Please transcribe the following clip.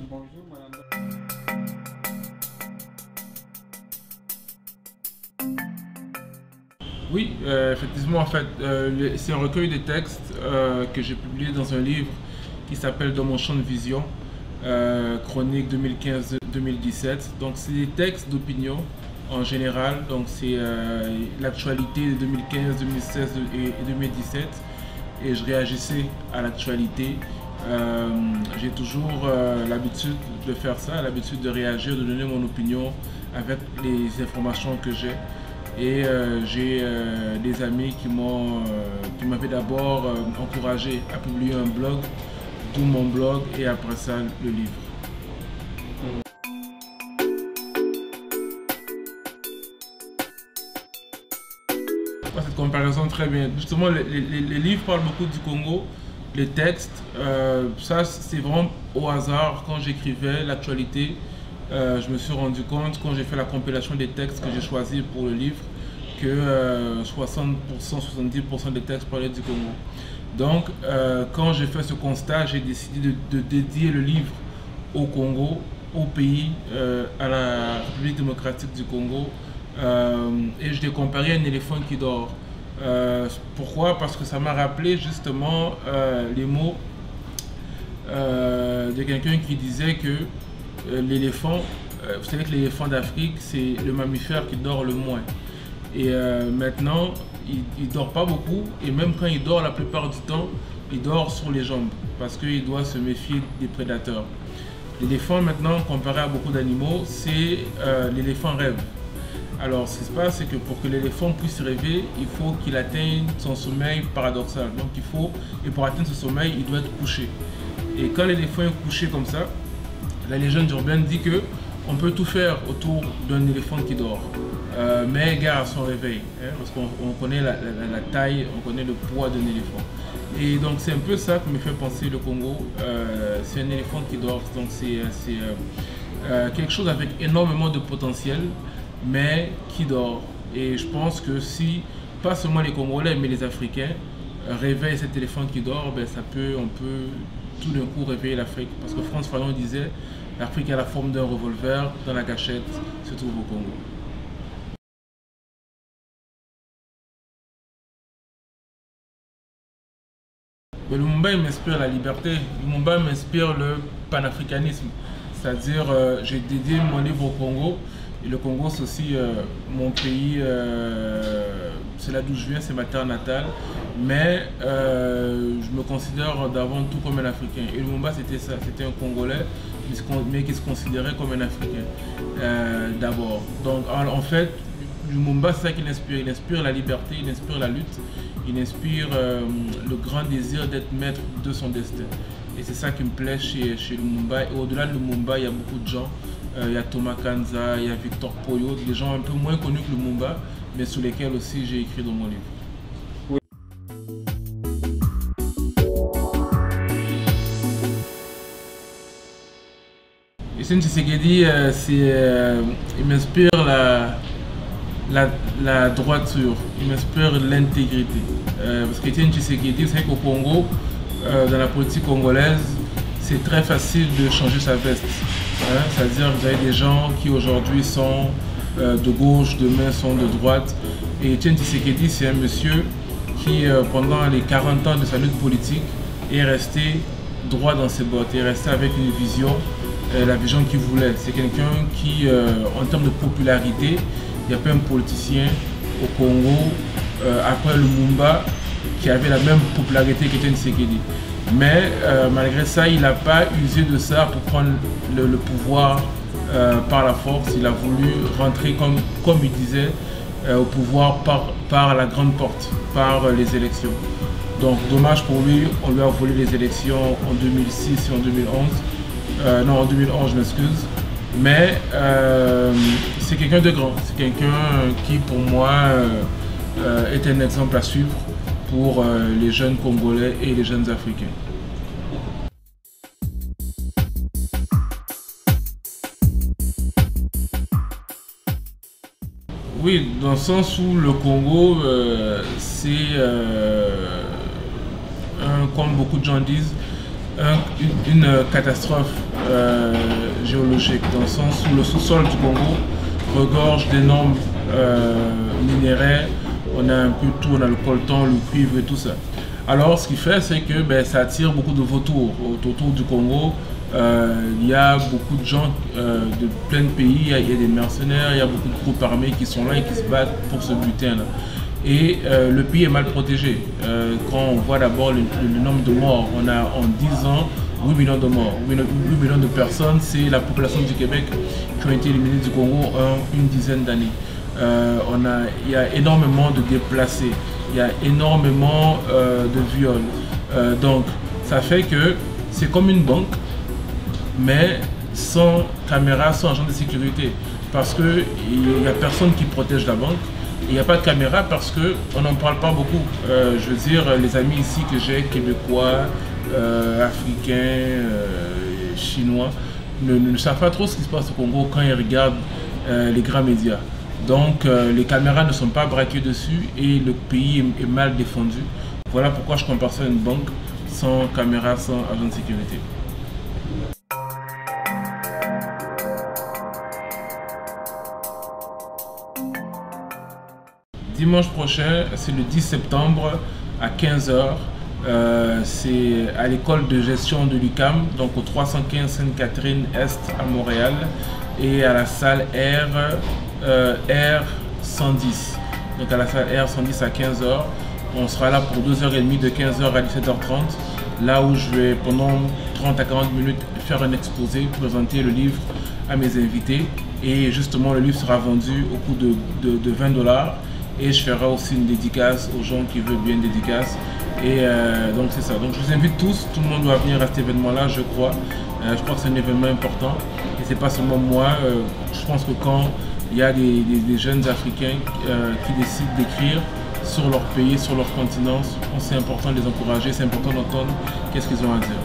Bonjour, madame. Oui, effectivement, en fait, c'est un recueil de textes que j'ai publié dans un livre qui s'appelle Dans mon champ de vision, chronique 2015-2017. Donc, c'est des textes d'opinion en général. Donc, c'est l'actualité de 2015, 2016 et 2017. Et je réagissais à l'actualité. J'ai toujours l'habitude de faire ça, l'habitude de réagir, de donner mon opinion avec les informations que j'ai. Et j'ai des amis qui m'avaient d'abord encouragé à publier un blog, d'où mon blog et après ça le livre. Cette comparaison très bien. Justement, les livres parlent beaucoup du Congo. Les textes, ça c'est vraiment au hasard quand j'écrivais l'actualité. Je me suis rendu compte quand j'ai fait la compilation des textes que j'ai choisis pour le livre que 60%, 70% des textes parlaient du Congo. Donc quand j'ai fait ce constat, j'ai décidé de dédier le livre au Congo, au pays, à la République démocratique du Congo. Et je l'ai comparé à un éléphant qui dort. Pourquoi? Parce que ça m'a rappelé justement les mots de quelqu'un qui disait que l'éléphant, vous savez que l'éléphant d'Afrique, c'est le mammifère qui dort le moins. Et maintenant, il ne dort pas beaucoup, et même quand il dort, la plupart du temps, il dort sur les jambes, parce qu'il doit se méfier des prédateurs. L'éléphant, maintenant, comparé à beaucoup d'animaux, c'est l'éléphant rêve. Alors, ce qui se passe, c'est que pour que l'éléphant puisse rêver, il faut qu'il atteigne son sommeil paradoxal. Donc, et pour atteindre ce sommeil, il doit être couché. Et quand l'éléphant est couché comme ça, la légende urbaine dit que on peut tout faire autour d'un éléphant qui dort, mais gare à son réveil, hein, parce qu'on connaît la taille, on connaît le poids d'un éléphant. Et donc c'est un peu ça qui me fait penser le Congo. C'est un éléphant qui dort, donc c'est quelque chose avec énormément de potentiel, mais qui dort. Et je pense que si, pas seulement les Congolais, mais les Africains réveillent cet éléphant qui dort, ben on peut tout d'un coup réveiller l'Afrique. Parce que Frantz Fanon disait, l'Afrique a la forme d'un revolver, dans la cachette se trouve au Congo. Mais Lumumba m'inspire la liberté, Lumumba m'inspire le panafricanisme. C'est-à-dire, j'ai dédié mon livre au Congo, et le Congo c'est aussi mon pays, c'est là d'où je viens, c'est ma terre natale, mais je me considère d'avant tout comme un Africain. Et Lumumba c'était ça, c'était un Congolais, mais qui se considérait comme un Africain d'abord. Donc en fait, Lumumba c'est ça qui l'inspire, il inspire la liberté, il inspire la lutte, il inspire le grand désir d'être maître de son destin. Et c'est ça qui me plaît chez Lumumba. Et au-delà de Lumumba, il y a beaucoup de gens. Il y a Thomas Kanza, il y a Victor Poyo, des gens un peu moins connus que Lumumba, mais sur lesquels aussi j'ai écrit dans mon livre. Oui. Etienne Tshisekedi, il m'inspire la droiture, il m'inspire l'intégrité. Parce qu'Etienne Tshisekedi, vous savez qu'au Congo, dans la politique congolaise, c'est très facile de changer sa veste. Hein? C'est-à-dire que vous avez des gens qui aujourd'hui sont de gauche, demain sont de droite. Et Etienne Tshisekedi, c'est un monsieur qui, pendant les 40 ans de sa lutte politique, est resté droit dans ses bottes, est resté avec une vision, la vision qu'il voulait. C'est quelqu'un qui, en termes de popularité, il n'y a pas un politicien au Congo, après Lumumba, qui avait la même popularité qu'Etienne Tshisekedi. Mais malgré ça, il n'a pas usé de ça pour prendre le pouvoir par la force. Il a voulu rentrer, comme il disait, au pouvoir par la grande porte, par les élections. Donc dommage pour lui, on lui a volé les élections en 2006 et en 2011. Non, en 2011, je m'excuse. Mais c'est quelqu'un de grand, c'est quelqu'un qui pour moi est un exemple à suivre pour les jeunes Congolais et les jeunes Africains. Oui, dans le sens où le Congo, c'est, comme beaucoup de gens disent, une catastrophe géologique, dans le sens où le sous-sol du Congo regorge d'énormes minerais. On a un peu tout, on a le coltan, le cuivre et tout ça. Alors ce qui fait, c'est que ça attire beaucoup de vautours autour du Congo. Il y a beaucoup de gens de plein de pays, il y a des mercenaires, il y a beaucoup de groupes armés qui sont là et qui se battent pour ce butin-là. Et le pays est mal protégé. Quand on voit d'abord le nombre de morts, on a en 10 ans 8 millions de morts, 8 millions de personnes, c'est la population du Québec qui ont été éliminées du Congo en une dizaine d'années. Il y a énormément de déplacés, il y a énormément de viols. Donc ça fait que c'est comme une banque, mais sans caméra, sans agent de sécurité. Parce qu'il n'y a personne qui protège la banque. Il n'y a pas de caméra parce qu'on n'en parle pas beaucoup. Je veux dire, les amis ici que j'ai, québécois, africains, chinois, ne savent pas trop ce qui se passe au Congo quand ils regardent les grands médias. Donc les caméras ne sont pas braquées dessus et le pays est mal défendu. Voilà pourquoi je compare ça à une banque sans caméra, sans agent de sécurité. Dimanche prochain, c'est le 10 septembre à 15 h. C'est à l'école de gestion de l'UQAM, donc au 315 Sainte-Catherine-Est à Montréal, et à la salle R110. Donc à la salle R110 à 15 h. On sera là pour 2h30 de 15 h à 17h30, là où je vais pendant 30 à 40 minutes faire un exposé, présenter le livre à mes invités. Et justement, le livre sera vendu au coût de 20 $. Et je ferai aussi une dédicace aux gens qui veulent bien une dédicace. Et donc c'est ça. Donc je vous invite tous, tout le monde doit venir à cet événement-là, je crois. Je crois que c'est un événement important. Et c'est pas seulement moi. Je pense que quand il y a des jeunes Africains qui décident d'écrire sur leur pays, sur leur continent, je pense que c'est important de les encourager, c'est important d'entendre qu'est-ce qu'ils ont à dire.